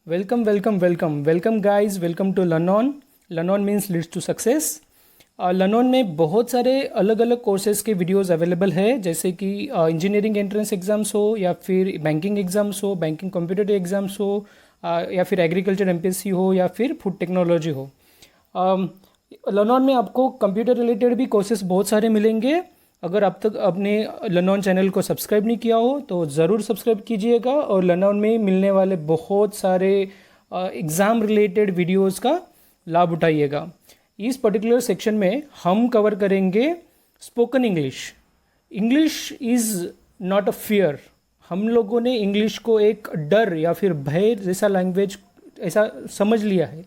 Welcome, welcome, welcome, welcome guys, welcome to Learn. Learn means leads to success. Learn में बहुत सारे अलग अलग कोर्सेज के वीडियोस अवेलेबल है, जैसे कि इंजीनियरिंग एंट्रेंस एग्ज़ाम्स हो या फिर बैंकिंग एग्ज़ाम्स हो, बैंकिंग कॉम्पिटिटिव एग्ज़ाम्स हो, या फिर एग्रीकल्चर एमपीएससी हो या फिर फूड टेक्नोलॉजी हो। लर्न में आपको कंप्यूटर रिलेटेड भी कोर्सेज बहुत सारे मिलेंगे। अगर अब तक अपने लर्न चैनल को सब्सक्राइब नहीं किया हो तो ज़रूर सब्सक्राइब कीजिएगा और लर्न में मिलने वाले बहुत सारे एग्ज़ाम रिलेटेड वीडियोस का लाभ उठाइएगा। इस पर्टिकुलर सेक्शन में हम कवर करेंगे spoken English. English is not a fear. हम लोगों ने इंग्लिश को एक डर या फिर भय जैसा लैंग्वेज ऐसा समझ लिया है।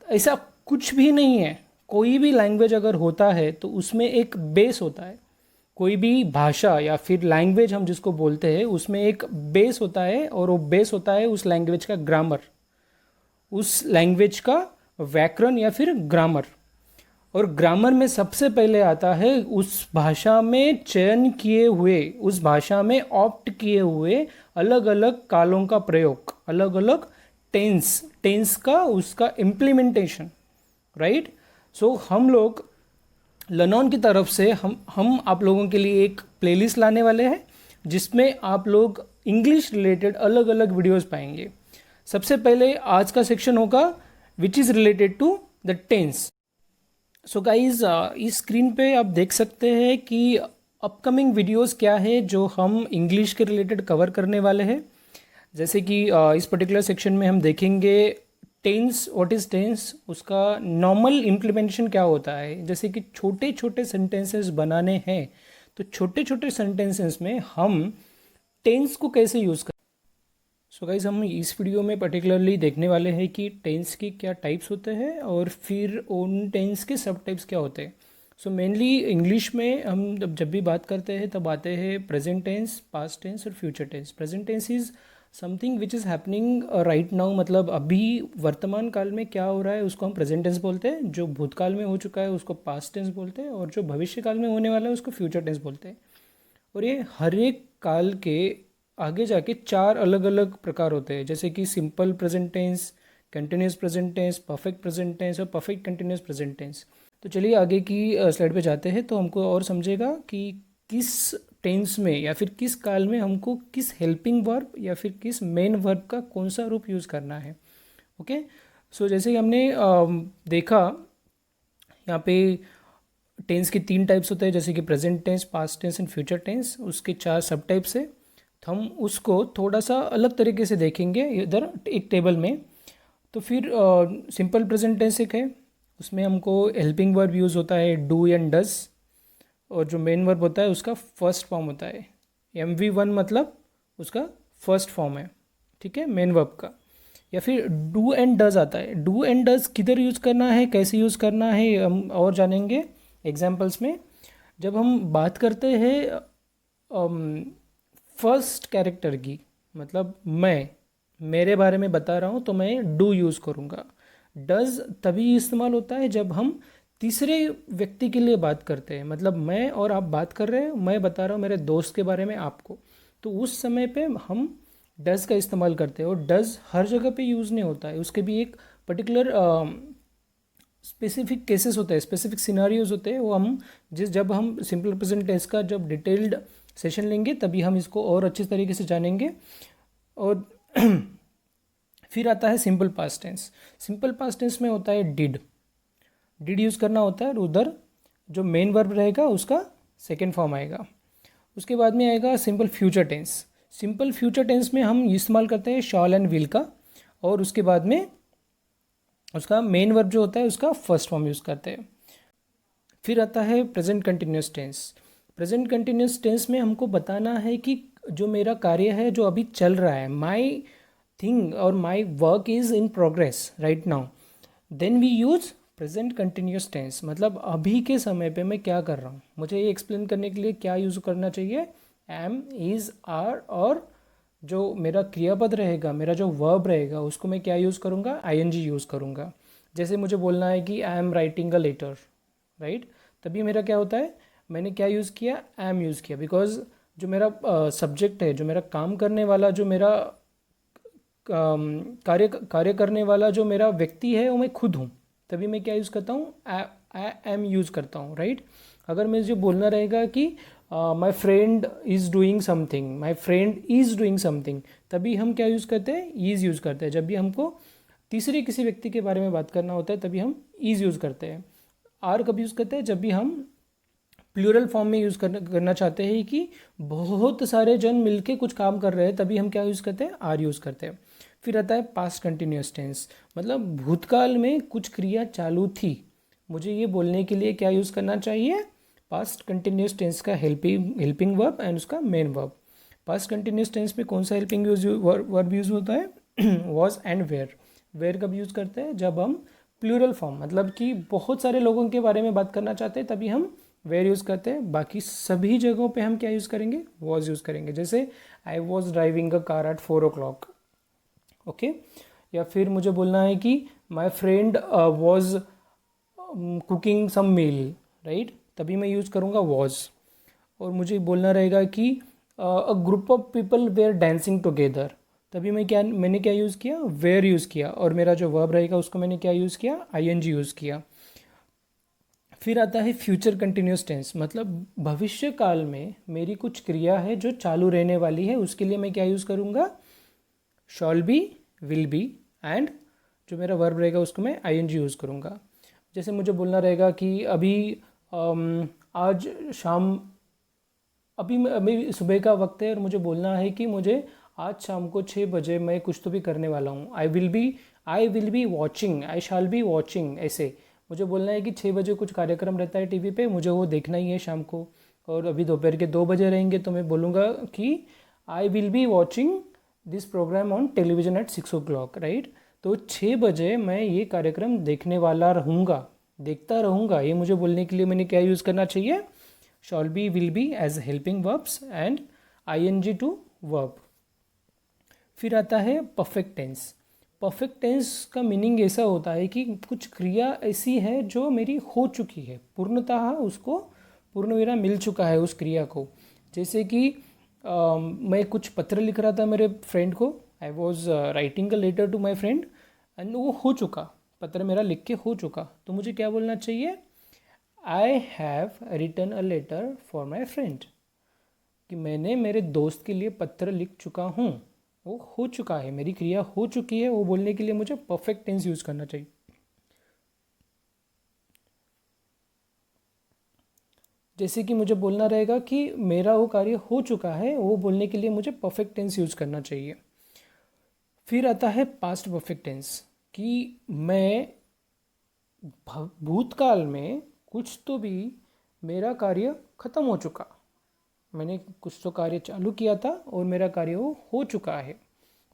ऐसा कुछ भी नहीं है। कोई भी लैंग्वेज अगर होता है तो उसमें एक बेस होता है। कोई भी भाषा या फिर लैंग्वेज हम जिसको बोलते हैं उसमें एक बेस होता है, और वो बेस होता है उस लैंग्वेज का ग्रामर, उस लैंग्वेज का व्याकरण या फिर ग्रामर। और ग्रामर में सबसे पहले आता है उस भाषा में चयन किए हुए, उस भाषा में ऑप्ट किए हुए अलग अलग कालों का प्रयोग, अलग अलग टेंस का उसका इम्प्लीमेंटेशन, राइट। सो हम लोग लर्न की तरफ से हम आप लोगों के लिए एक प्लेलिस्ट लाने वाले हैं जिसमें आप लोग इंग्लिश रिलेटेड अलग अलग वीडियोस पाएंगे। सबसे पहले आज का सेक्शन होगा which is related to the tense. So guys, इस स्क्रीन पे आप देख सकते हैं कि अपकमिंग वीडियोस क्या है जो हम इंग्लिश के रिलेटेड कवर करने वाले हैं। जैसे कि इस पर्टिकुलर सेक्शन में हम देखेंगे टेंस, व्हाट इज़ टेंस, उसका नॉर्मल इम्प्लीमेंटेशन क्या होता है। जैसे कि छोटे छोटे सेंटेंसेस बनाने हैं तो छोटे छोटे सेंटेंसेस में हम टेंस को कैसे यूज़ करें। सो गाइज, हम इस वीडियो में पर्टिकुलरली देखने वाले हैं कि टेंस की क्या टाइप्स होते हैं और फिर उन टेंस के सब टाइप्स क्या होते हैं। सो मेनली इंग्लिश में हम जब भी बात करते हैं तब आते हैं प्रेजेंट टेंस, पास्ट टेंस और future tense. Present tense is something which is happening right now, मतलब अभी वर्तमान काल में क्या हो रहा है उसको हम प्रेजेंट टेंस बोलते हैं। जो भूतकाल में हो चुका है उसको पास्ट टेंस बोलते हैं, और जो भविष्य काल में होने वाला है उसको फ्यूचर टेंस बोलते हैं। और ये हर एक काल के आगे जाके चार अलग अलग प्रकार होते हैं, जैसे कि simple present tense, continuous present tense, perfect present tense और परफेक्ट कंटिन्यूस प्रेजेंट टेंस। तो चलिए आगे की स्लाइड पे जाते हैं तो हमको और समझेगा कि किस टेंस में या फिर किस काल में हमको किस हेल्पिंग वर्ब या फिर किस मेन वर्ब का कौन सा रूप यूज़ करना है। ओके। सो जैसे कि हमने देखा यहाँ पे टेंस के तीन टाइप्स होते हैं, जैसे कि present tense, past tense and future tense. उसके चार सब टाइप्स है। तो हम उसको थोड़ा सा अलग तरीके से देखेंगे इधर एक टेबल में। तो फिर सिंपल प्रेजेंट टेंस एक है, उसमें हमको हेल्पिंग वर्ब यूज़ होता है डू एंड डज, और जो मेन वर्ब होता है उसका फर्स्ट फॉर्म होता है MV1, मतलब उसका फर्स्ट फॉर्म है, ठीक है, मेन वर्ब का। या फिर डू एंड डज आता है। डू एंड डज किधर यूज़ करना है, कैसे यूज़ करना है, हम और जानेंगे एग्जाम्पल्स में। जब हम बात करते हैं फर्स्ट कैरेक्टर की, मतलब मैं मेरे बारे में बता रहा हूँ तो मैं डू यूज़ करूँगा। डज तभी इस्तेमाल होता है जब हम तीसरे व्यक्ति के लिए बात करते हैं, मतलब मैं और आप बात कर रहे हैं, मैं बता रहा हूँ मेरे दोस्त के बारे में आपको, तो उस समय पे हम डज का इस्तेमाल करते हैं। और डज हर जगह पे यूज़ नहीं होता है, उसके भी एक पर्टिकुलर स्पेसिफिक केसेस होते हैं, स्पेसिफिक सिनारियोज होते हैं। वो हम जब हम सिंपल प्रेजेंट टेंस का जब डिटेल्ड सेशन लेंगे तभी हम इसको और अच्छे तरीके से जानेंगे। और फिर आता है simple past tense. Simple past tense में होता है डिड यूज़ करना होता है, और उधर जो मेन वर्ब रहेगा उसका सेकेंड फॉर्म आएगा। उसके बाद में आएगा simple future tense. Simple future tense में हम इस्तेमाल करते हैं शॉल एंड विल का, और उसके बाद में उसका मेन वर्ब जो होता है उसका फर्स्ट फॉर्म यूज़ करते हैं। फिर आता है present continuous tense. Present continuous tense में हमको बताना है कि जो मेरा कार्य है जो अभी चल रहा है, माई थिंग और my work is in progress right now, then we use present continuous tense. मतलब अभी के समय पे मैं क्या कर रहा हूँ, मुझे ये एक्सप्लेन करने के लिए क्या यूज़ करना चाहिए, एम, इज़, आर, और जो मेरा क्रियापद रहेगा, मेरा जो वर्ब रहेगा उसको मैं क्या यूज़ करूँगा, ING यूज़ करूँगा। जैसे मुझे बोलना है कि I am writing a letter, right, तभी मेरा क्या होता है, मैंने क्या यूज़ किया, एम यूज़ किया, बिकॉज जो मेरा सब्जेक्ट है, जो मेरा काम करने वाला, जो मेरा कार्य करने वाला जो मेरा व्यक्ति है वो मैं खुद हूँ, तभी मैं क्या यूज़ करता हूँ, आई एम यूज़ करता हूँ, राइट। अगर मुझे जो बोलना रहेगा कि my friend is doing something, my friend is doing something, तभी हम क्या यूज़ करते हैं, इज़ यूज़ करते हैं। जब भी हमको तीसरे किसी व्यक्ति के बारे में बात करना होता है तभी हम इज़ यूज़ करते हैं। आर कब यूज़ करते हैं, जब भी हम प्लूरल फॉर्म में यूज़ करना चाहते हैं कि बहुत सारे जन मिलके कुछ काम कर रहे हैं, तभी हम क्या यूज़ करते हैं, आर यूज़ करते हैं। फिर आता है पास्ट कंटिन्यूस टेंस, मतलब भूतकाल में कुछ क्रिया चालू थी, मुझे ये बोलने के लिए क्या यूज़ करना चाहिए, पास्ट कंटिन्यूस टेंस का हेल्पिंग वर्ब एंड उसका main verb. Past continuous tense में कौन सा हेल्पिंग वर्ब यूज़ होता है, वॉज एंड वेयर। वेयर कब यूज़ करते हैं, जब हम प्लूरल फॉर्म मतलब कि बहुत सारे लोगों के बारे में बात करना चाहते हैं तभी हम वेयर यूज़ करते हैं। बाकी सभी जगहों पे हम क्या यूज़ करेंगे, वॉज यूज़ करेंगे। जैसे I was driving a car at 4 o'clock, okay. या फिर मुझे बोलना है कि my friend was cooking some meal, right, तभी मैं यूज़ करूँगा वॉज। और मुझे बोलना रहेगा कि a group of people were dancing together, तभी मैंने क्या यूज़ किया, वेयर यूज़ किया। और मेरा जो वर्ब रहेगा उसको मैंने क्या यूज़ किया, आईएनजी यूज़ किया। फिर आता है फ्यूचर कंटिन्यूस टेंस, मतलब भविष्य काल में मेरी कुछ क्रिया है जो चालू रहने वाली है, उसके लिए मैं क्या यूज़ करूँगा, shawl be, will B, and जो मेरा वर्ब रहेगा उसको मैं आईएनजी यूज़ करूँगा। जैसे मुझे बोलना रहेगा कि अभी आज शाम, अभी सुबह का वक्त है और मुझे बोलना है कि मुझे आज शाम को 6 बजे मैं कुछ तो भी करने वाला हूँ। आई will be watching, I shall be watching, ऐसे मुझे बोलना है कि 6 बजे कुछ कार्यक्रम रहता है टीवी पे, मुझे वो देखना ही है शाम को। और अभी दोपहर के 2 बजे रहेंगे तो मैं बोलूँगा कि I will be watching this programme on television at 6 o'clock, right. तो 6 बजे मैं ये कार्यक्रम देखने वाला रहूँगा, देखता रहूँगा, ये मुझे बोलने के लिए मैंने क्या यूज़ करना चाहिए, shall be, will be as helping verbs and ING to verb. फिर आता है परफेक्ट टेंस। परफेक्ट टेंस का मीनिंग ऐसा होता है कि कुछ क्रिया ऐसी है जो मेरी हो चुकी है, पूर्णतः उसको पूर्णविराम मिल चुका है उस क्रिया को। जैसे कि मैं कुछ पत्र लिख रहा था मेरे फ्रेंड को, I was writing a letter to my friend, and वो हो चुका, पत्र मेरा लिख के हो चुका, तो मुझे क्या बोलना चाहिए, I have written a letter for my friend, कि मैंने मेरे दोस्त के लिए पत्र लिख चुका हूँ, वो हो चुका है, मेरी क्रिया हो चुकी है, वो बोलने के लिए मुझे परफेक्ट टेंस यूज़ करना चाहिए। जैसे कि मुझे बोलना रहेगा कि मेरा वो कार्य हो चुका है, वो बोलने के लिए मुझे परफेक्ट टेंस यूज़ करना चाहिए। फिर आता है पास्ट परफेक्ट टेंस, कि मैं भूतकाल में कुछ तो भी मेरा कार्य ख़त्म हो चुका, मैंने कुछ तो कार्य चालू किया था और मेरा कार्य वो हो चुका है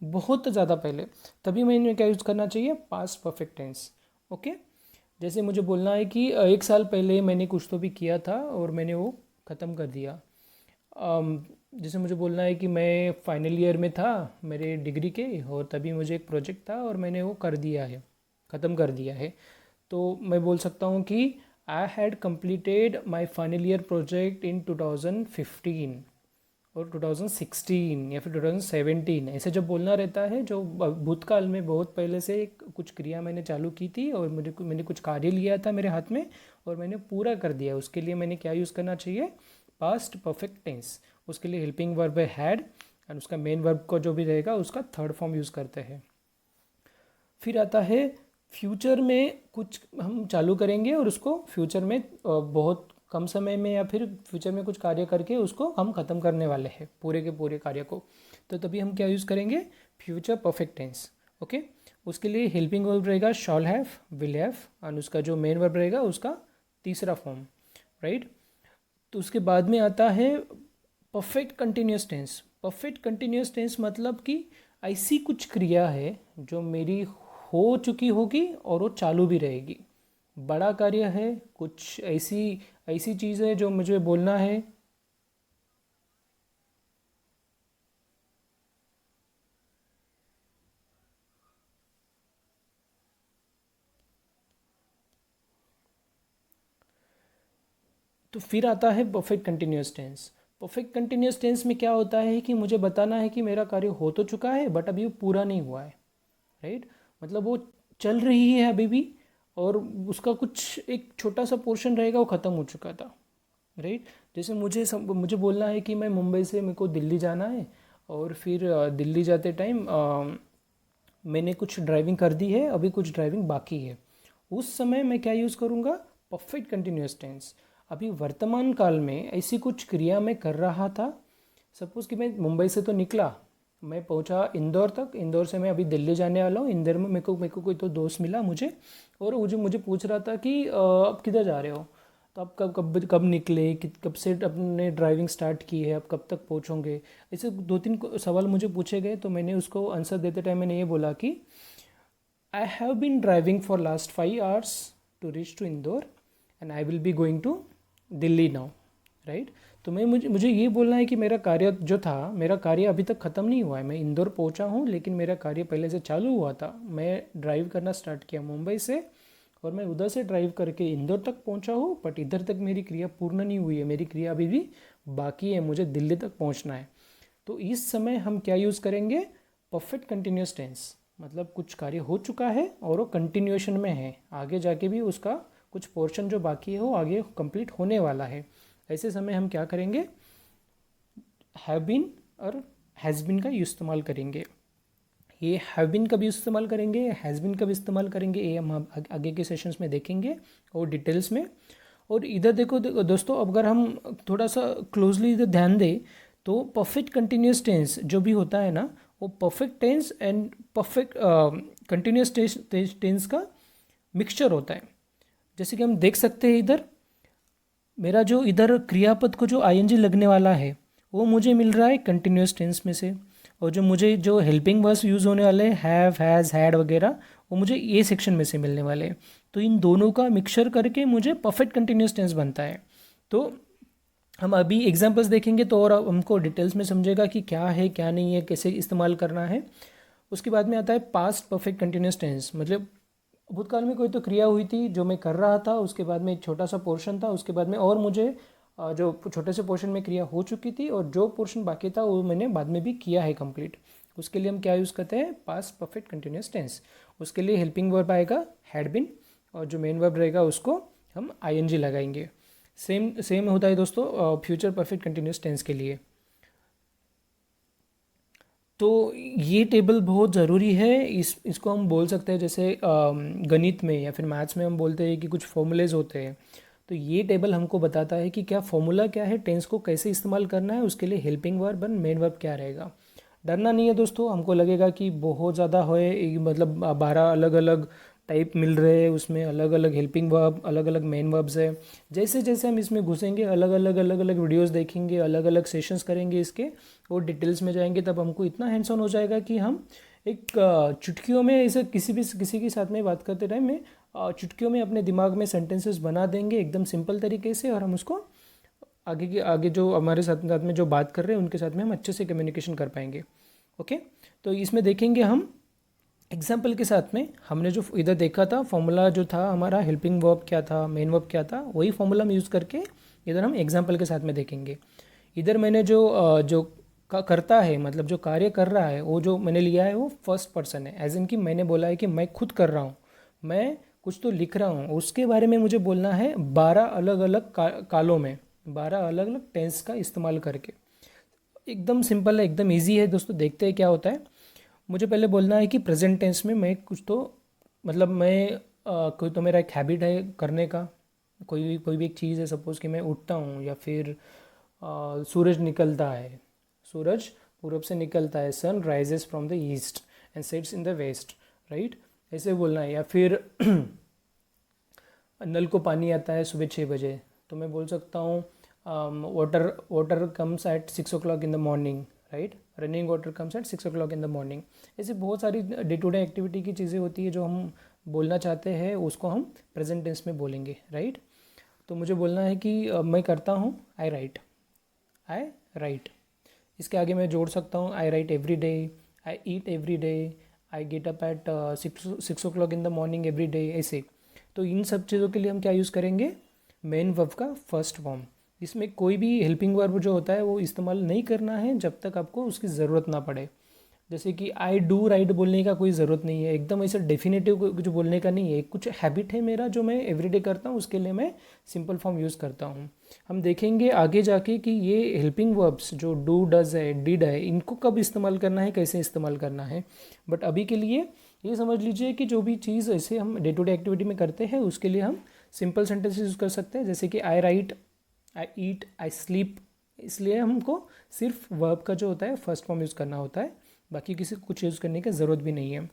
बहुत ज़्यादा पहले, तभी मैंने क्या यूज़ करना चाहिए, पास्ट परफेक्ट टेंस, ओके। जैसे मुझे बोलना है कि 1 साल पहले मैंने कुछ तो भी किया था और मैंने वो ख़त्म कर दिया। जैसे मुझे बोलना है कि मैं फाइनल ईयर में था मेरे डिग्री के, और तभी मुझे एक प्रोजेक्ट था और मैंने वो कर दिया है, ख़त्म कर दिया है। तो मैं बोल सकता हूँ कि I had completed my final year project in 2015 और 2016 या फिर 2017, ऐसे जब बोलना रहता है, जो भूतकाल में बहुत पहले से कुछ क्रिया मैंने चालू की थी और मैंने कुछ कार्य लिया था मेरे हाथ में और मैंने पूरा कर दिया, उसके लिए मैंने क्या यूज़ करना चाहिए, पास्ट परफेक्ट टेंस। उसके लिए हेल्पिंग वर्ब है हैड, एंड उसका मेन वर्ब को जो भी रहेगा उसका थर्ड फॉर्म यूज़ करते हैं। फिर आता है फ्यूचर में कुछ हम चालू करेंगे और उसको फ्यूचर में बहुत कम समय में या फिर फ्यूचर में कुछ कार्य करके उसको हम ख़त्म करने वाले हैं पूरे के पूरे कार्य को, तो तभी हम क्या यूज़ करेंगे, फ्यूचर परफेक्ट टेंस, ओके। उसके लिए हेल्पिंग वर्ब रहेगा शॉल हैव, विल हैव, और उसका जो मेन वर्ब रहेगा उसका तीसरा फॉर्म, राइट। तो उसके बाद में आता है perfect continuous tense. Perfect continuous tense मतलब कि ऐसी कुछ क्रिया है जो मेरी हो चुकी होगी और वो चालू भी रहेगी, बड़ा कार्य है, कुछ ऐसी ऐसी चीज़ है जो मुझे बोलना है। तो फिर आता है perfect continuous tense. Perfect continuous tense में क्या होता है कि मुझे बताना है कि मेरा कार्य हो तो चुका है बट अभी वो पूरा नहीं हुआ है, राइट। मतलब वो चल रही है अभी भी, और उसका कुछ एक छोटा सा पोर्शन रहेगा, वो ख़त्म हो चुका था, राइट। जैसे मुझे बोलना है कि मैं मुंबई से मेरे को दिल्ली जाना है, और फिर दिल्ली जाते टाइम मैंने कुछ ड्राइविंग कर दी है, अभी कुछ ड्राइविंग बाकी है। उस समय मैं क्या यूज़ करूँगा? Perfect continuous tense. अभी वर्तमान काल में ऐसी कुछ क्रिया मैं कर रहा था। सपोज़ कि मैं मुंबई से तो निकला, मैं पहुंचा इंदौर तक, इंदौर से मैं अभी दिल्ली जाने वाला हूँ। इंदौर में मेरे को कोई तो दोस्त मिला मुझे, और वो जो मुझे पूछ रहा था कि अब किधर जा रहे हो, तो आप कब कब कब निकले, कब से अपने ड्राइविंग स्टार्ट की है, आप कब तक पहुंचोगे। ऐसे दो तीन सवाल मुझे पूछे गए, तो मैंने उसको आंसर देते टाइम मैंने ये बोला कि I have been driving for last 5 hours to reach to Indore, and I will be going to Delhi now, right. तो मुझे ये बोलना है कि मेरा कार्य जो था, मेरा कार्य अभी तक ख़त्म नहीं हुआ है। मैं इंदौर पहुंचा हूँ, लेकिन मेरा कार्य पहले से चालू हुआ था। मैं ड्राइव करना स्टार्ट किया मुंबई से, और मैं उधर से ड्राइव करके इंदौर तक पहुंचा हूँ, बट इधर तक मेरी क्रिया पूर्ण नहीं हुई है, मेरी क्रिया अभी भी बाकी है, मुझे दिल्ली तक पहुंचना है। तो इस समय हम क्या यूज़ करेंगे? Perfect continuous tense. मतलब कुछ कार्य हो चुका है और वो कंटिन्यूएशन में है, आगे जाके भी उसका कुछ पोर्शन जो बाकी है वो आगे कंप्लीट होने वाला है। ऐसे समय हम क्या करेंगे? हैव बीन और हैज़ बीन का इस्तेमाल करेंगे। ये हैव बीन का भी इस्तेमाल करेंगे, हैज़ बीन का भी इस्तेमाल करेंगे, ये हम आगे के सेशंस में देखेंगे और डिटेल्स में। और इधर देखो दोस्तों, अगर हम थोड़ा सा क्लोजली इधर ध्यान दें, तो परफेक्ट कंटिन्यूस टेंस जो भी होता है ना, वो perfect tense and perfect continuous tense का मिक्सचर होता है। जैसे कि हम देख सकते हैं इधर, मेरा जो इधर क्रियापद को जो आईएनजी लगने वाला है वो मुझे मिल रहा है कंटिन्यूस टेंस में से, और जो मुझे जो हेल्पिंग वर्ब्स यूज़ होने वाले हैं, हैव, हैज़, हैड वगैरह, वो मुझे ये सेक्शन में से मिलने वाले हैं। तो इन दोनों का मिक्सचर करके मुझे परफेक्ट कंटिन्यूस टेंस बनता है। तो हम अभी एग्जांपल्स देखेंगे तो और हमको डिटेल्स में समझेगा कि क्या है क्या नहीं है, कैसे इस्तेमाल करना है। उसके बाद में आता है पास्ट परफेक्ट कंटिन्यूस टेंस। मतलब भूतकाल में कोई तो क्रिया हुई थी जो मैं कर रहा था, उसके बाद में एक छोटा सा पोर्शन था, उसके बाद में और मुझे जो छोटे से पोर्शन में क्रिया हो चुकी थी, और जो पोर्शन बाकी था वो मैंने बाद में भी किया है कंप्लीट। उसके लिए हम क्या यूज़ करते हैं? Past perfect continuous tense. उसके लिए हेल्पिंग वर्ब आएगा हैड बीन, और जो मेन वर्ब रहेगा उसको हम आईएनजी लगाएंगे। सेम सेम होता है दोस्तों फ्यूचर परफेक्ट कंटिन्यूस टेंस के लिए। तो ये टेबल बहुत ज़रूरी है। इसको हम बोल सकते हैं, जैसे गणित में या फिर मैथ्स में हम बोलते हैं कि कुछ फॉर्मूलेज होते हैं, तो ये टेबल हमको बताता है कि क्या फॉर्मूला क्या है, टेंस को कैसे इस्तेमाल करना है, उसके लिए हेल्पिंग वर्ब और मेन वर्ब क्या रहेगा। डरना नहीं है दोस्तों। हमको लगेगा कि बहुत ज़्यादा है, मतलब 12 अलग अलग टाइप मिल रहे हैं, उसमें अलग अलग हेल्पिंग वर्ब, अलग अलग मेन वर्ब्स है। जैसे जैसे हम इसमें घुसेंगे, अलग अलग वीडियोस देखेंगे, अलग अलग सेशंस करेंगे इसके, और डिटेल्स में जाएंगे, तब हमको इतना हैंड्स ऑन हो जाएगा कि हम एक चुटकियों में ऐसे किसी के साथ में बात करते टाइम में चुटकियों में अपने दिमाग में सेंटेंसेस बना देंगे एकदम सिंपल तरीके से, और हम उसको आगे जो हमारे साथ साथ में जो बात कर रहे हैं उनके साथ में हम अच्छे से कम्युनिकेशन कर पाएंगे। ओके, तो इसमें देखेंगे हम एग्जाम्पल के साथ में। हमने जो इधर देखा था फॉर्मूला जो था हमारा, हेल्पिंग वर्ब क्या था, मेन वर्ब क्या था, वही फॉर्मूला हम यूज़ करके इधर हम एग्जाम्पल के साथ में देखेंगे। इधर मैंने जो करता है, मतलब जो कार्य कर रहा है, वो जो मैंने लिया है वो फर्स्ट पर्सन है, एज इन कि मैंने बोला है कि मैं खुद कर रहा हूँ, मैं कुछ तो लिख रहा हूँ, उसके बारे में मुझे बोलना है 12 अलग अलग कालों में, 12 अलग अलग टेंस का इस्तेमाल करके। एकदम सिंपल है, एकदम ईजी है दोस्तों। देखते हैं क्या होता है। मुझे पहले बोलना है कि प्रेजेंट टेंस में मैं कुछ तो, मतलब मैं कोई तो मेरा एक हैबिट है करने का, कोई भी एक चीज़ है। सपोज़ कि मैं उठता हूँ, या फिर सूरज निकलता है, सूरज पूरब से निकलता है, sun rises from the east and sets in the west, right, ऐसे बोलना है। या फिर नल को पानी आता है सुबह 6 बजे, तो मैं बोल सकता हूँ water comes at 6 o'clock in the morning, right, running water comes at 6 o'clock in the morning. ऐसी बहुत सारी डे टू डे एक्टिविटी की चीज़ें होती है जो हम बोलना चाहते हैं, उसको हम प्रेजेंट टेंस में बोलेंगे, राइट। तो मुझे बोलना है कि मैं करता हूँ, आई राइट। इसके आगे मैं जोड़ सकता हूँ I write every day, I eat every day, I get up at 6 o'clock in the morning every day, ऐसे। तो इन सब चीज़ों के लिए हम क्या यूज़ करेंगे? मेन वर्ब का फर्स्ट फॉर्म। इसमें कोई भी हेल्पिंग वर्ब जो होता है वो इस्तेमाल नहीं करना है जब तक आपको उसकी ज़रूरत ना पड़े। जैसे कि आई डू राइट बोलने का कोई ज़रूरत नहीं है, एकदम ऐसे डेफिनेटिव कुछ बोलने का नहीं है। कुछ हैबिट है मेरा जो मैं एवरीडे करता हूँ, उसके लिए मैं सिंपल फॉर्म यूज़ करता हूँ। हम देखेंगे आगे जाके कि ये हेल्पिंग वर्ब्स जो डू डज है डिड है, इनको कब इस्तेमाल करना है, कैसे इस्तेमाल करना है। बट अभी के लिए ये समझ लीजिए कि जो भी चीज़ ऐसे हम डे टू डे एक्टिविटी में करते हैं उसके लिए हम सिंपल सेंटेंसेस यूज़ कर सकते हैं, जैसे कि आई right, I eat, I sleep. इसलिए हमको सिर्फ वर्ब का जो होता है फर्स्ट फॉर्म यूज़ करना होता है, बाकी किसी को कुछ यूज़ करने की ज़रूरत भी नहीं है।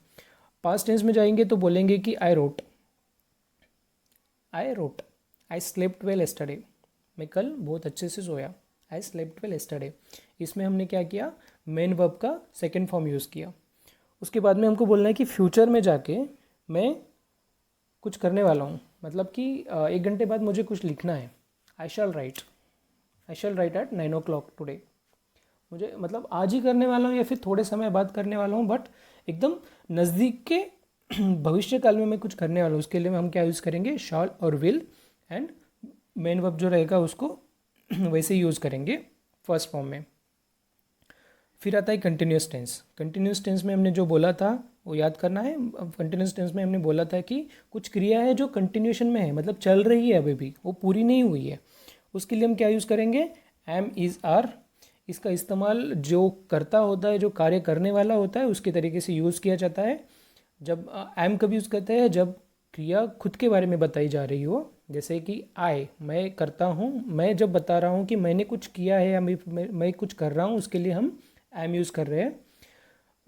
पास्ट टेंस में जाएंगे तो बोलेंगे कि I wrote, I wrote, I slept well yesterday, मैं कल बहुत अच्छे से सोया, आई स्लेप्ट वेल एस्टरडे। इसमें हमने क्या किया, मेन वर्ब का सेकेंड फॉर्म यूज़ किया। उसके बाद में हमको बोलना है कि फ्यूचर में जाके मैं कुछ करने वाला हूँ, मतलब कि 1 घंटे बाद मुझे कुछ लिखना है। आई शैल राइट, आई shall write eight 9 o'clock today. मुझे मतलब आज ही करने वाला हूँ या फिर थोड़े समय बाद करने वाला हूँ, बट एकदम नज़दीक के भविष्य काल में मैं कुछ करने वाला हूँ। उसके लिए हम क्या यूज़ करेंगे, शॉल और विल, एंड मेन वर्ब जो रहेगा उसको वैसे ही यूज़ करेंगे फर्स्ट फॉर्म में। फिर आता है कंटिन्यूस टेंस। कंटिन्यूस टेंस में हमने जो बोला था वो याद करना है। अब कंटिन्यूस टेंस में हमने बोला था कि कुछ क्रिया है जो कंटिन्यूशन में है, मतलब चल रही है अभी भी, वो पूरी नहीं हुई है। उसके लिए हम क्या यूज़ करेंगे, एम, इज़, आर। इसका इस्तेमाल जो करता होता है, जो कार्य करने वाला होता है, उसके तरीके से यूज़ किया जाता है। जब एम कब यूज़ करते हैं, जब क्रिया खुद के बारे में बताई जा रही हो, जैसे कि आई, मैं करता हूँ, मैं जब बता रहा हूँ कि मैंने कुछ किया है या मैं कुछ कर रहा हूँ, उसके लिए हम एम यूज़ कर रहे हैं।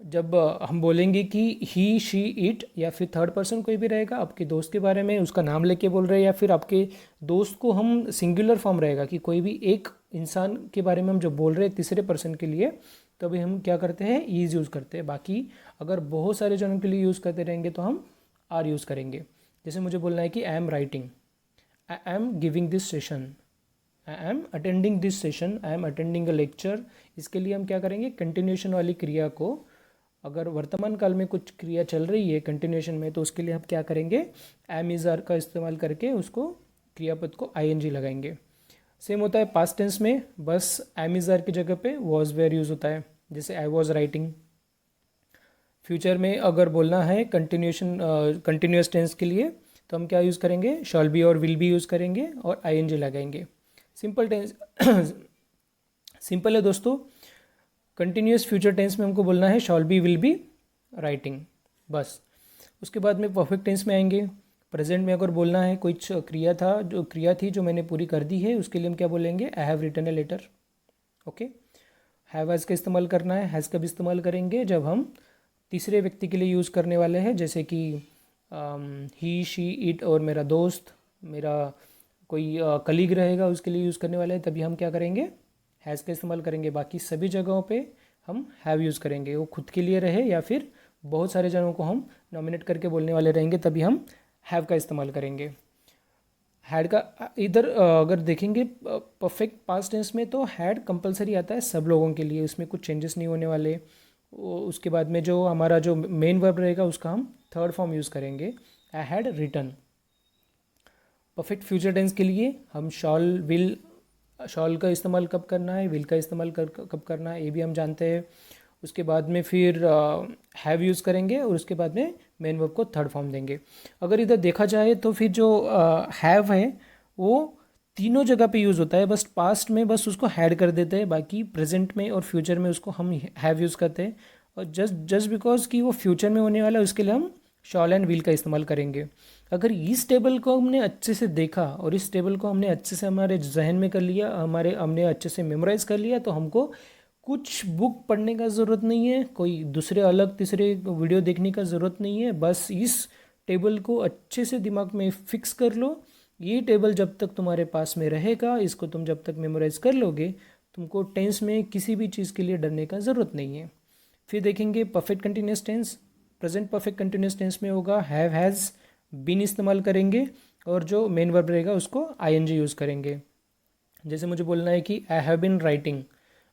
जब हम बोलेंगे कि ही, शी, इट, या फिर थर्ड पर्सन कोई भी रहेगा, आपके दोस्त के बारे में उसका नाम लेके बोल रहे हैं, या फिर आपके दोस्त को हम सिंगुलर फॉर्म रहेगा कि कोई भी एक इंसान के बारे में हम जब बोल रहे हैं तीसरे पर्सन के लिए, तभी हम क्या करते हैं, ईज यूज़ करते हैं। बाकी अगर बहुत सारे जनों के लिए यूज़ करते रहेंगे तो हम आर यूज़ करेंगे। जैसे मुझे बोलना है कि I am writing, I am giving this session, I am attending this session, I am attending a lecture. इसके लिए हम क्या करेंगे, कंटिन्यूशन वाली क्रिया को, अगर वर्तमान काल में कुछ क्रिया चल रही है कंटिन्यूशन में, तो उसके लिए हम क्या करेंगे, एम, इज़, आर का इस्तेमाल करके उसको क्रियापद को आईएनजी लगाएंगे। सेम होता है पास्ट टेंस में, बस एम, इज़, आर की जगह पे वॉज, वेयर यूज़ होता है, जैसे आई वॉज राइटिंग। फ्यूचर में अगर बोलना है कंटिन्यूस टेंस के लिए, तो हम क्या यूज़ करेंगे, शॉल बी और विल बी यूज़ करेंगे और आईएनजी लगाएंगे। सिंपल टेंस सिंपल है दोस्तों। कंटिन्यूस फ्यूचर टेंस में हमको बोलना है shawl be, will B, writing, बस। उसके बाद में परफेक्ट टेंस में आएंगे। प्रेजेंट में अगर बोलना है कोई क्रिया थी जो मैंने पूरी कर दी है, उसके लिए हम क्या बोलेंगे, I have written a letter. Okay, have has का इस्तेमाल करना है। हैज़ का भी इस्तेमाल करेंगे जब हम तीसरे व्यक्ति के लिए यूज़ करने वाले हैं, जैसे कि ही, शी, इट, और मेरा दोस्त, मेरा कोई कलीग रहेगा, उसके लिए यूज़ करने वाले हैं, तभी हम क्या करेंगे, हैज़ का इस्तेमाल करेंगे। बाकी सभी जगहों पे हम हैव यूज़ करेंगे, वो खुद के लिए रहे या फिर बहुत सारे जनों को हम नॉमिनेट करके बोलने वाले रहेंगे, तभी हम हैव का इस्तेमाल करेंगे। हैड का इधर अगर देखेंगे परफेक्ट पास्ट टेंस में, तो हैड कंपलसरी आता है सब लोगों के लिए, उसमें कुछ चेंजेस नहीं होने वाले। उसके बाद में जो हमारा जो मेन वर्ब रहेगा उसका हम थर्ड फॉर्म यूज़ करेंगे, I had written. Perfect future tense के लिए हम शॉल, विल, शॉल का इस्तेमाल कब करना है, विल का इस्तेमाल कब करना है, ये भी हम जानते हैं। उसके बाद में फिर हैव यूज़ करेंगे और उसके बाद में मेन वर्ब को थर्ड फॉर्म देंगे। अगर इधर देखा जाए तो फिर जो हैव है वो तीनों जगह पे यूज़ होता है, बस पास्ट में बस उसको हैड कर देते हैं, बाकी प्रेजेंट में और फ्यूचर में उसको हम हैव यूज़ करते हैं। और जस्ट बिकॉज कि वो फ्यूचर में होने वाला है, उसके लिए हम शॉल एंड विल का इस्तेमाल करेंगे। अगर इस टेबल को हमने अच्छे से देखा और इस टेबल को हमने अच्छे से हमारे जहन में कर लिया, हमने अच्छे से मेमोराइज़ कर लिया, तो हमको कुछ बुक पढ़ने का ज़रूरत नहीं है, कोई दूसरे अलग तीसरे वीडियो देखने का ज़रूरत नहीं है। बस इस टेबल को अच्छे से दिमाग में फिक्स कर लो। ये टेबल जब तक तुम्हारे पास में रहेगा, इसको तुम जब तक मेमोराइज़ कर लोगे, तुमको टेंस में किसी भी चीज़ के लिए डरने का ज़रूरत नहीं है। फिर देखेंगे perfect continuous tense. Present perfect continuous tense में होगा हैव, हैज़, बीन इस्तेमाल करेंगे, और जो मेन वर्ब रहेगा उसको आईएनजी यूज़ करेंगे। जैसे मुझे बोलना है कि आई हैव बीन राइटिंग,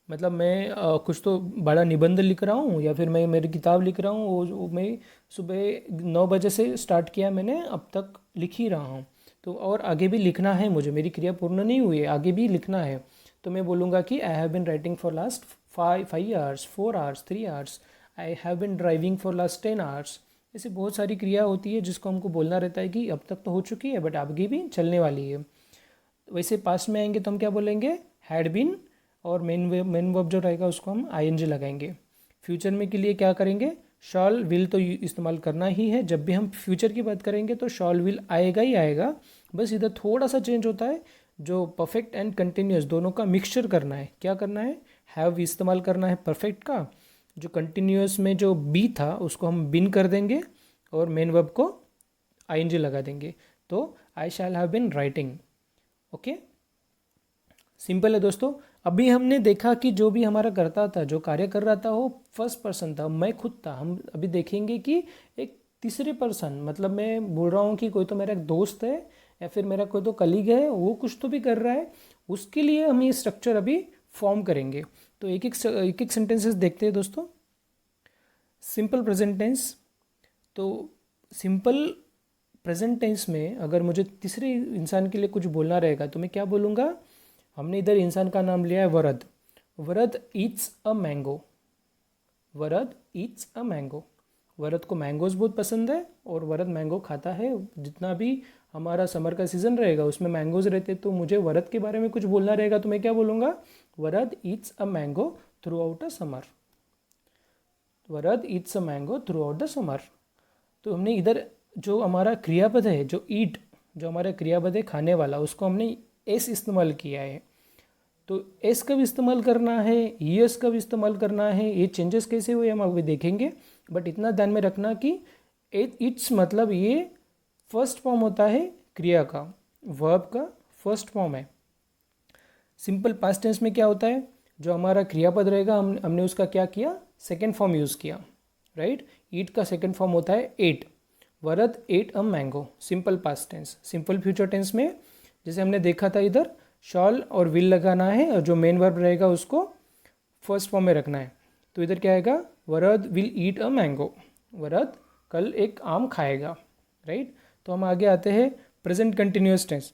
मतलब मैं कुछ तो बड़ा निबंध लिख रहा हूँ या फिर मैं मेरी किताब लिख रहा हूँ, वो मैं सुबह 9 बजे से स्टार्ट किया मैंने, अब तक लिख ही रहा हूँ। तो और आगे भी लिखना है मुझे, मेरी क्रिया पूर्ण नहीं हुई है, आगे भी लिखना है। तो मैं बोलूँगा कि I have been writing for last 5 hours, 4 hours, 3 hours, I have been driving for last 10 hours. ऐसी बहुत सारी क्रिया होती है जिसको हमको बोलना रहता है कि अब तक तो हो चुकी है बट आगे भी चलने वाली है। वैसे पास्ट में आएंगे तो हम क्या बोलेंगे, हैड बीन, और मेन वर्ब जो रहेगा उसको हम आईएनजी लगाएंगे। फ्यूचर में के लिए क्या करेंगे, शॉल विल तो इस्तेमाल करना ही है। जब भी हम फ्यूचर की बात करेंगे तो शॉल विल आएगा ही आएगा, बस इधर थोड़ा सा चेंज होता है, जो परफेक्ट एंड कंटिन्यूस दोनों का मिक्सचर करना है। क्या करना है, हैव इस्तेमाल करना है परफेक्ट का, जो कंटिन्यूस में जो बी था उसको हम बिन कर देंगे और मेन वर्ब को आईएनजी लगा देंगे। तो I shall have been writing. Okay, simple है दोस्तों। अभी हमने देखा कि जो भी हमारा करता था, जो कार्य कर रहा था वो फर्स्ट पर्सन था, मैं खुद था। हम अभी देखेंगे कि एक तीसरे पर्सन, मतलब मैं बोल रहा हूँ कि कोई तो मेरा एक दोस्त है या फिर मेरा कोई तो कलीग है, वो कुछ तो भी कर रहा है, उसके लिए हम ये स्ट्रक्चर अभी फॉर्म करेंगे। तो एक एक सेंटेंसेस देखते हैं दोस्तों। सिंपल प्रेजेंट टेंस, तो सिंपल प्रेजेंट टेंस में अगर मुझे तीसरे इंसान के लिए कुछ बोलना रहेगा तो मैं क्या बोलूँगा। हमने इधर इंसान का नाम लिया है Varad. Varad eats a mango, Varad eats a mango. Varad को मैंगोज बहुत पसंद है और वरद मैंगो खाता है। जितना भी हमारा समर का सीज़न रहेगा उसमें मैंगोज रहते, तो मुझे वरद के बारे में कुछ बोलना रहेगा तो मैं क्या बोलूँगा, Varad eats a mango throughout a summer. Varad eats a mango throughout the summer. तो हमने इधर जो हमारा क्रियापद है, जो ईट, जो हमारा क्रियापद है खाने वाला, उसको हमने एस इस्तेमाल किया है। तो एस कब इस्तेमाल करना है, यस कब इस्तेमाल करना है, ये चेंजेस कैसे हुए हम अभी देखेंगे। बट इतना ध्यान में रखना कि इट्स मतलब ये फर्स्ट फॉर्म होता है क्रिया का, वर्ब का फर्स्ट फॉर्म है। सिंपल पास्ट टेंस में क्या होता है, जो हमारा क्रियापद रहेगा हमने उसका क्या किया, सेकेंड फॉर्म यूज़ किया, राइट। ईट का सेकेंड फॉर्म होता है ate. Varad ate a mango, simple past tense. Simple future tense में जैसे हमने देखा था, इधर शॉल और विल लगाना है और जो मेन वर्ब रहेगा उसको फर्स्ट फॉर्म में रखना है। तो इधर क्या आएगा, वरद विल ईट अ मैंगो, वरद कल एक आम खाएगा, राइट। तो हम आगे आते हैं present continuous tense.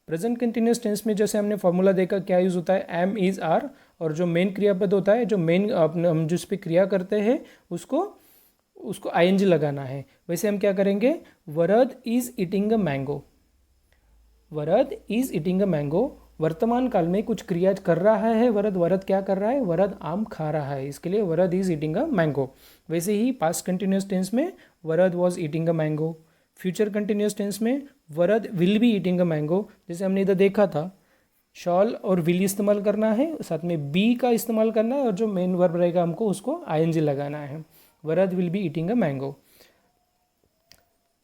Present continuous tense में जैसे हमने फॉर्मूला देखा क्या यूज़ होता है, एम इज़ आर, और जो मेन क्रियापद होता है, जो मेन हम जिस पे क्रिया करते हैं उसको आईएनजी लगाना है। वैसे हम क्या करेंगे, Varad is eating a mango, Varad is eating a mango. वर्तमान काल में कुछ क्रिया कर रहा है वरद, वरद क्या कर रहा है, वरद आम खा रहा है, इसके लिए Varad is eating a mango. वैसे ही पास्ट कंटिन्यूस टेंस में Varad was eating a mango. Future continuous tense में Varad will be eating a mango. जैसे हमने इधर देखा था, शॉल और विल इस्तेमाल करना है, साथ में बी का इस्तेमाल करना है, और जो मेन वर्ब रहेगा हमको उसको आईएनजी लगाना है। Varad will be eating a mango.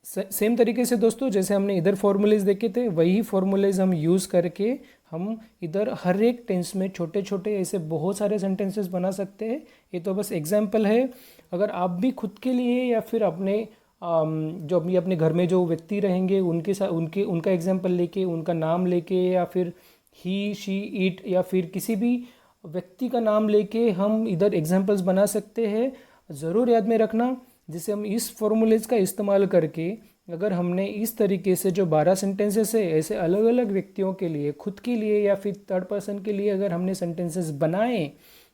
Same तरीके से दोस्तों जैसे हमने इधर फॉर्मूलेज देखे थे, वही फॉर्मूलेज हम यूज़ करके हम इधर हर एक टेंस में छोटे छोटे ऐसे बहुत सारे सेंटेंसेस बना सकते हैं। ये तो बस एग्जाम्पल है। अगर आप भी खुद के लिए या फिर अपने जो भी अपने घर में जो व्यक्ति रहेंगे उनके साथ उनका एग्जाम्पल लेके, उनका नाम लेके, या फिर ही शी इट, या फिर किसी भी व्यक्ति का नाम लेके हम इधर एग्जाम्पल्स बना सकते हैं। ज़रूर याद में रखना, जिसे हम इस फॉर्मूलेज का इस्तेमाल करके अगर हमने इस तरीके से जो 12 सेंटेंसेस है ऐसे अलग अलग व्यक्तियों के लिए, खुद के लिए या फिर थर्ड पर्सन के लिए अगर हमने सेंटेंसेस बनाए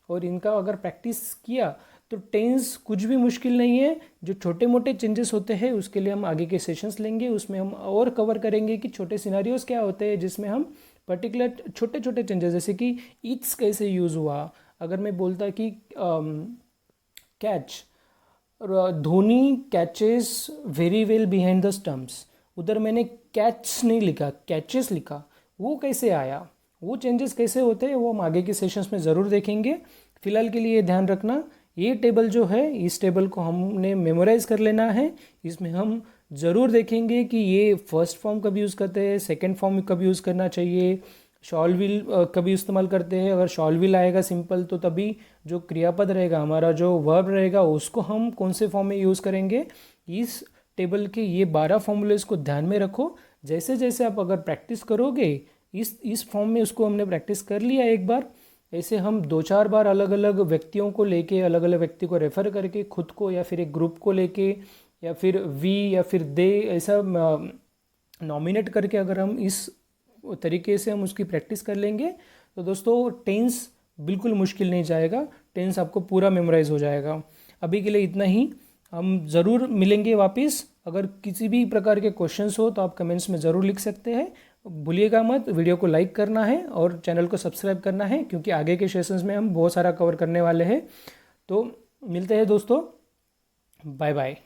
और इनका अगर प्रैक्टिस किया तो टेंस कुछ भी मुश्किल नहीं है। जो छोटे मोटे चेंजेस होते हैं उसके लिए हम आगे के सेशंस लेंगे, उसमें हम और कवर करेंगे कि छोटे सिनारियोज क्या होते हैं जिसमें हम पर्टिकुलर छोटे छोटे चेंजेस, जैसे कि इट्स कैसे यूज़ हुआ। अगर मैं बोलता कि catch, Dhoni catches very well behind the stumps, उधर मैंने कैच नहीं लिखा, कैचेस लिखा, वो कैसे आया, वो चेंजेस कैसे होते हैं वो हम आगे के सेशंस में ज़रूर देखेंगे। फिलहाल के लिए ध्यान रखना, ये टेबल जो है इस टेबल को हमने मेमोराइज कर लेना है। इसमें हम ज़रूर देखेंगे कि ये फर्स्ट फॉर्म कब यूज़ करते हैं, सेकेंड फॉर्म कब यूज़ करना चाहिए, शॉल विल कभी इस्तेमाल करते हैं। अगर शॉल विल आएगा सिंपल तो तभी जो क्रियापद रहेगा हमारा, जो वर्ब रहेगा, उसको हम कौन से फॉर्म में यूज़ करेंगे। इस टेबल के ये 12 फॉर्मूलेज को ध्यान में रखो। जैसे जैसे आप अगर प्रैक्टिस करोगे इस फॉर्म में, उसको हमने प्रैक्टिस कर लिया एक बार, ऐसे हम 2-4 बार अलग अलग व्यक्तियों को लेके, अलग अलग व्यक्ति को रेफ़र करके, खुद को या फिर एक ग्रुप को लेके या फिर वी या फिर दे, ऐसा नॉमिनेट करके अगर हम इस तरीके से हम उसकी प्रैक्टिस कर लेंगे तो दोस्तों टेंस बिल्कुल मुश्किल नहीं जाएगा, टेंस आपको पूरा मेमोराइज हो जाएगा। अभी के लिए इतना ही, हम ज़रूर मिलेंगे वापस। अगर किसी भी प्रकार के क्वेश्चंस हो तो आप कमेंट्स में ज़रूर लिख सकते हैं। भूलिएगा मत, वीडियो को लाइक करना है और चैनल को सब्सक्राइब करना है, क्योंकि आगे के सेशंस में हम बहुत सारा कवर करने वाले हैं। तो मिलते हैं दोस्तों, बाय बाय।